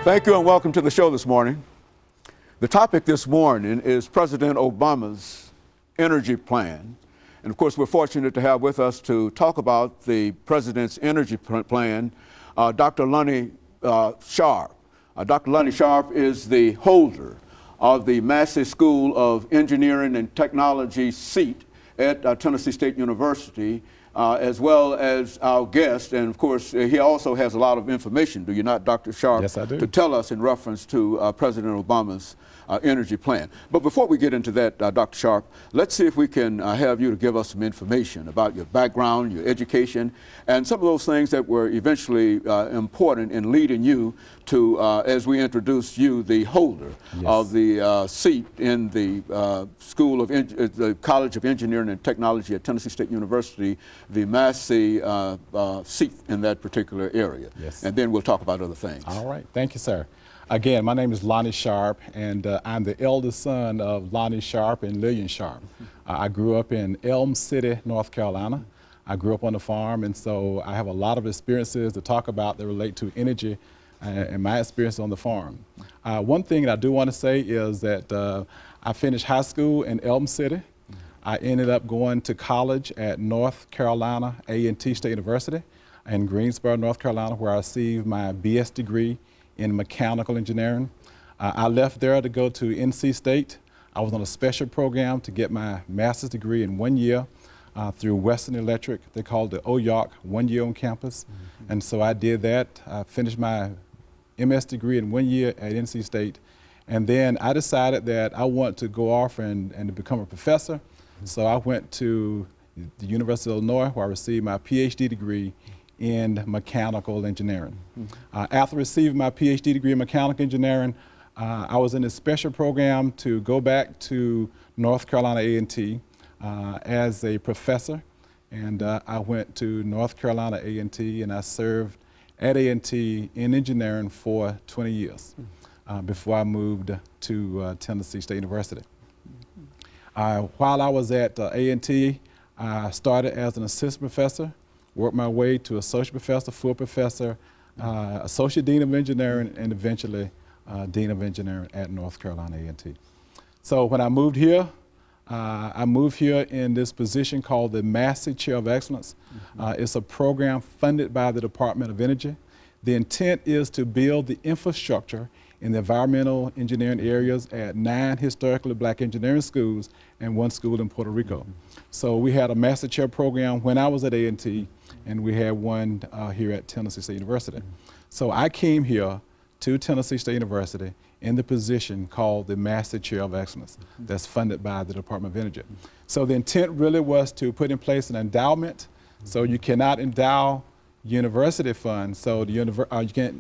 Thank you and welcome to the show this morning. The topic this morning is President Obama's energy plan. And of course, we're fortunate to have with us to talk about the president's energy plan, Dr. Lonnie Sharpe. Dr. Lonnie Sharpe is the holder of the Massey School of Engineering and Technology seat at Tennessee State University, as well as our guest. And of course, he also has a lot of information, do you not, Dr. Sharpe? Yes, I do. To tell us in reference to President Obama's energy plan. But before we get into that, Dr. Sharpe, let's see if we can have you to give us some information about your background, your education, and some of those things that were eventually important in leading you to, as we introduce you, the holder of the seat in the School of the College of Engineering and Technology at Tennessee State University, the Massey seat in that particular area. Yes. And then we'll talk about other things. All right. Thank you, sir. Again, my name is Lonnie Sharpe, and I'm the eldest son of Lonnie Sharpe and Lillian Sharpe. I grew up in Elm City, North Carolina. I grew up on a farm, and so I have a lot of experiences to talk about that relate to energy and my experience on the farm. One thing that I do want to say is that I finished high school in Elm City. I ended up going to college at North Carolina A&T State University in Greensboro, North Carolina, where I received my BS degree in mechanical engineering. I left there to go to NC State. I was on a special program to get my master's degree in 1 year through Western Electric. They called it OYOC, 1 year on campus. And so I did that. I finished my MS degree in 1 year at NC State. And then I decided that I want to go off and to become a professor. So I went to the University of Illinois, where I received my PhD degree in mechanical engineering. After receiving my PhD degree in mechanical engineering, I was in a special program to go back to North Carolina A&T as a professor. And I went to North Carolina A&T, and I served at A&T in engineering for 20 years before I moved to Tennessee State University. While I was at A&T, I started as an assistant professor, worked my way to associate professor, full professor, associate dean of engineering, and eventually dean of engineering at North Carolina A&T. So when I moved here in this position called the Massey Chair of Excellence. It's a program funded by the Department of Energy. The intent is to build the infrastructure in the environmental engineering areas at 9 historically black engineering schools and 1 school in Puerto Rico. So we had a Master Chair program when I was at A&T, and we had one here at Tennessee State University. So I came here to Tennessee State University in the position called the Master Chair of Excellence that's funded by the Department of Energy. So the intent really was to put in place an endowment. So you cannot endow university funds, so the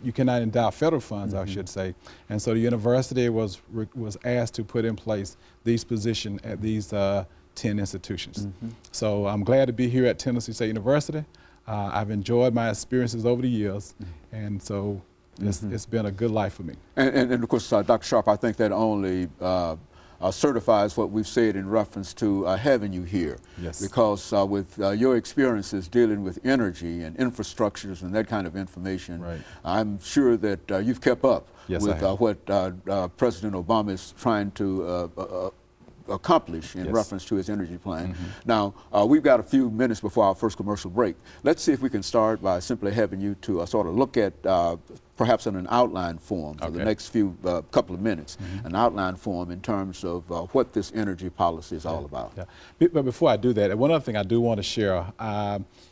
you cannot endow federal funds, I should say. And so the university was asked to put in place these positions at these 10 institutions. So I'm glad to be here at Tennessee State University. I've enjoyed my experiences over the years, and so it's been a good life for me. And of course, Dr. Sharpe, I think that only certifies what we've said in reference to having you here. Yes. Because with your experiences dealing with energy and infrastructures and that kind of information, I'm sure that you've kept up with what President Obama is trying to accomplish in reference to his energy plan. Now, we've got a few minutes before our first commercial break. Let's see if we can start by simply having you to sort of look at perhaps in an outline form for the next few couple of minutes, an outline form in terms of what this energy policy is all about. But before I do that, one other thing I do want to share,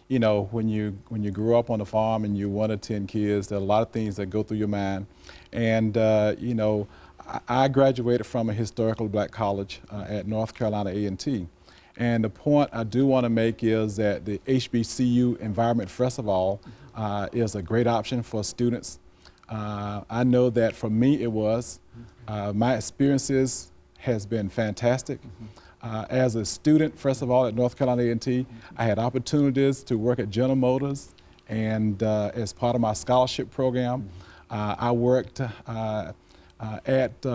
you know, when you grow up on a farm and you're 1 of 10 kids, there are a lot of things that go through your mind. And, you know, I graduated from a historical black college at North Carolina A&T. And the point I do want to make is that the HBCU Environment Festival is a great option for students. I know that for me it was. My experiences has been fantastic. As a student, first of all, at North Carolina A&T, I had opportunities to work at General Motors, and as part of my scholarship program, I worked at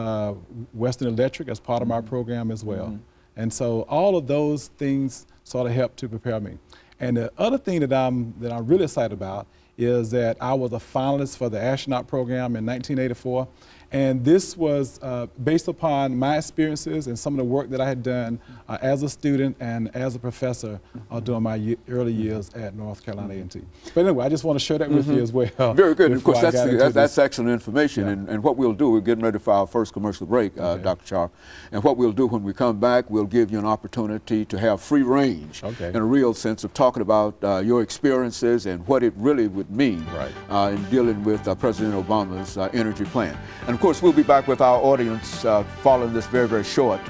Western Electric as part of my program as well. And so all of those things sort of helped to prepare me. And the other thing that I'm really excited about is that I was a finalist for the astronaut program in 1984. And this was based upon my experiences and some of the work that I had done as a student and as a professor during my early years at North Carolina A&T. But anyway, I just want to share that with you as well. Very good. Of course, that's excellent information. Yeah. And what we'll do, we're getting ready for our first commercial break, Dr. Sharp. And what we'll do when we come back, we'll give you an opportunity to have free range in a real sense of talking about your experiences and what it really would mean in dealing with President Obama's energy plan. And of course, we'll be back with our audience following this very, very short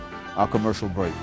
commercial break.